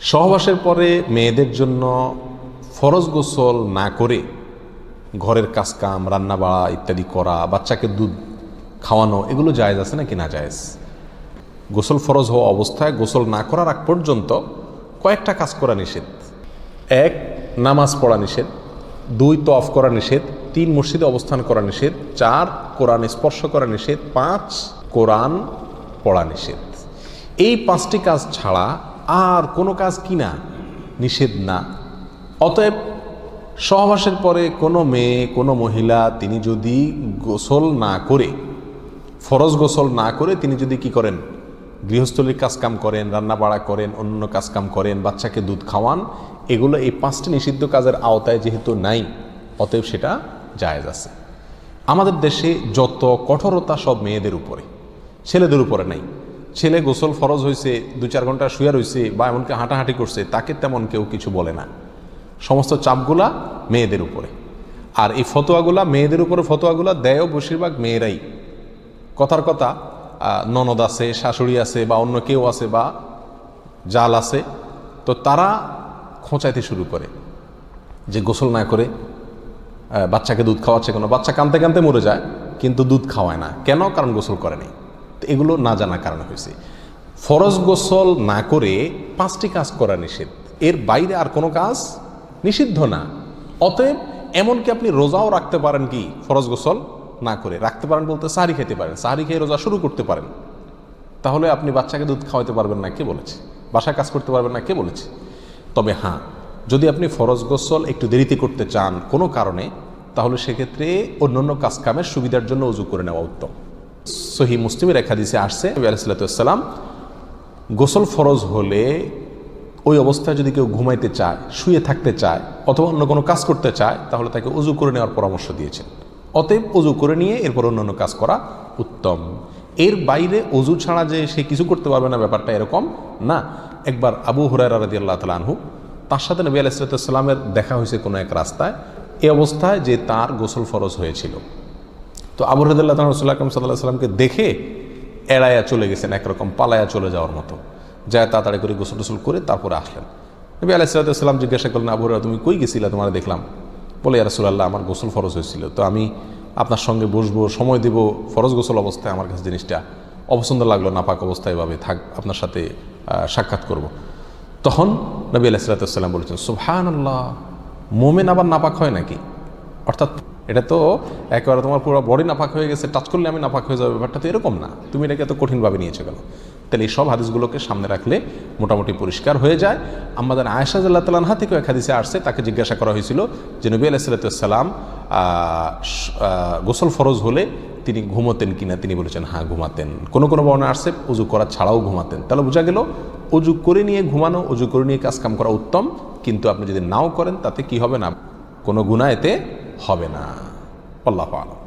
সহবাসের পরে মেয়েদের জন্য ফরজ গোসল না করে ঘরের কাজকাম রান্না বাড়া ইত্যাদি করা, বাচ্চাকে দুধ খাওয়ানো, এগুলো জায়েজ আছে নাকি না জায়েজ? গোসল ফরজ হওয়া অবস্থায় গোসল না করার আগ পর্যন্ত কয়েকটা কাজ করা নিষেধ। 1, নামাজ পড়া নিষেধ। 2, তওয়াফ করা নিষেধ। 3, মসজিদে অবস্থান করা নিষেধ। 4, কোরআন স্পর্শ করা নিষেধ। 5, কোরআন পড়া নিষেধ। এই 5টি কাজ ছাড়া আর কোনো কাজ কিনা নিষেধ না। অতএব সহবাসের পরে কোনো মেয়ে, কোনো মহিলা তিনি যদি গোসল না করে, ফরজ গোসল না করে তিনি যদি কি করেন, গৃহস্থলীর কাজকাম করেন, রান্না বাড়া করেন, অন্য কাজকাম করেন, বাচ্চাকে দুধ খাওয়ান, এগুলো এই 5টি নিষিদ্ধ কাজের আওতায় যেহেতু নাই, অতএব সেটা জায়েজ আছে। আমাদের দেশে যত কঠোরতা সব মেয়েদের উপরে, ছেলেদের উপরে নাই। ছেলে গোসল ফরজ হয়েছে, 2-4 ঘন্টা শুয়ে রয়েছে বা এমনকি হাঁটাহাঁটি করছে, তাকে তেমন কেউ কিছু বলে না। সমস্ত চাপগুলা মেয়েদের উপরে। আর এই ফতোয়াগুলা মেয়েদের উপরে, ফতোয়াগুলা দেয়ও বেশিরভাগ মেয়েরাই। কথার কথা, ননদ আছে, শাশুড়ি আছে বা অন্য কেউ আছে বা জাল আছে, তো তারা খোঁচাইতে শুরু করে যে গোসল না করে বাচ্চাকে দুধ খাওয়াচ্ছে। কোনো বাচ্চা কাঁদতে কাঁদতে মরে যায় কিন্তু দুধ খাওয়ায় না, কেন? কারণ গোসল করে নাই। তো এগুলো না জানার কারণে হয়েছে। ফরজ গোসল না করে 5টি কাজ করা নিষেধ, এর বাইরে আর কোনো কাজ নিষিদ্ধ না। অতএব এমনকি আপনি রোজাও রাখতে পারেন, কি ফরজ গোসল না করে রাখতে পারেন বলতে সাহারি খেতে পারেন, সাহারি খেয়ে রোজা শুরু করতে পারেন। তাহলে আপনি বাচ্চাকে দুধ খাওয়াতে পারবেন না, কে বলেছে? বাসায় কাজ করতে পারবেন না, কে বলেছে? তবে হ্যাঁ, যদি আপনি ফরজ গোসল একটু দেরিতে করতে চান কোনো কারণে, তাহলে সেক্ষেত্রে অন্যান্য কাজকামের সুবিধার জন্য ওযু করে নেওয়া উত্তম। সহিহ মুসলিমের এক হাদিসে আসছে, নবী আলাইহিস সালাতু ওয়াস সালাম গোসল ফরজ হলে ওই অবস্থায় যদি কেউ ঘুমাইতে চায়, শুয়ে থাকতে চায় অথবা অন্য কোনো কাজ করতে চায়, তাহলে তাকে ওযু করে নেওয়ার পরামর্শ দিয়েছেন। অতএব ওযু করে নিয়ে এরপর অন্যান্য কাজ করা উত্তম। এর বাইরে ওযু ছাড়া যে সে কিছু করতে পারবে না, ব্যাপারটা এরকম না। একবার আবু হুরায়রা রাদিয়াল্লাহু তাআলা আনহু, তার সাথে নবী আলাইহিস সালাতু ওয়াস সালামের দেখা হয়েছে কোনো এক রাস্তায়, এই অবস্থায় যে তার গোসল ফরজ হয়েছিল। তো আবু হুরায়রা রাদিয়াল্লাহু তাআলা রাসূলুল্লাহ সাল্লাল্লাহু আলাইহি ওয়াসাল্লামকে দেখে এড়াইয়া চলে গেছেন, একরকম পালায়া চলে যাওয়ার মতো, যায় তাড়াতাড়ি করে গোসল টোসল করে তারপরে আসলেন। নবী আলাইহিস সালাতু ওয়াস সালাম জিজ্ঞাসা করলেন, আবু হুরায়রা তুমি কই গেছিলা, তোমার দেখলাম? বলে, ইয়া রাসূলুল্লাহ, আমার গোসল ফরজ হয়েছিল, তো আমি আপনার সঙ্গে বসবো, সময় দেব, ফরজ গোসল অবস্থায় আমার কাছে জিনিসটা অপছন্দ লাগলো, নাপাক অবস্থায় এভাবে থাক, আপনার সাথে সাক্ষাৎ করব। তখন নবী আলাইহিস সালাতু ওয়াস সালাম বলেছেন, সুবহানাল্লাহ, মোমেন আবার নাপাক হয় নাকি? অর্থাৎ এটা তো একেবারে তোমার পুরো বডি নাপাক হয়ে গেছে, টাচ করলে আমি নাপাক হয়ে যাবে, ব্যাপারটা তো এরকম না, তুমি এটাকে এত কঠিনভাবে নিয়েছো কেন? তাহলে এই সব হাদিসগুলোকে সামনে রাখলে মোটামুটি পরিষ্কার হয়ে যায়। আমাদের আয়েশা রাদিয়াল্লাহু তাআলা আনহা থেকে এক হাদিসে আসছে, তাকে জিজ্ঞাসা করা হয়েছিল যে নবী আলাইহিস সালাতু ওয়াস সালাম গোসল ফরজ হলে তিনি ঘুমাতেন কিনা, তিনি বলেছেন হ্যাঁ ঘুমাতেন। কোনো কোনো বর্ণনা আসছে ওযু করা ছাড়াও ঘুমাতেন। তাহলে বোঝা গেল ওযু করে নিয়ে ঘুমানো, ওযু করে নিয়ে কাজকাম করা উত্তম, কিন্তু আপনি যদি নাও করেন তাতে কি হবে না, কোনো গুনাহ এতে হবে না। আল্লাহু আ'লাম।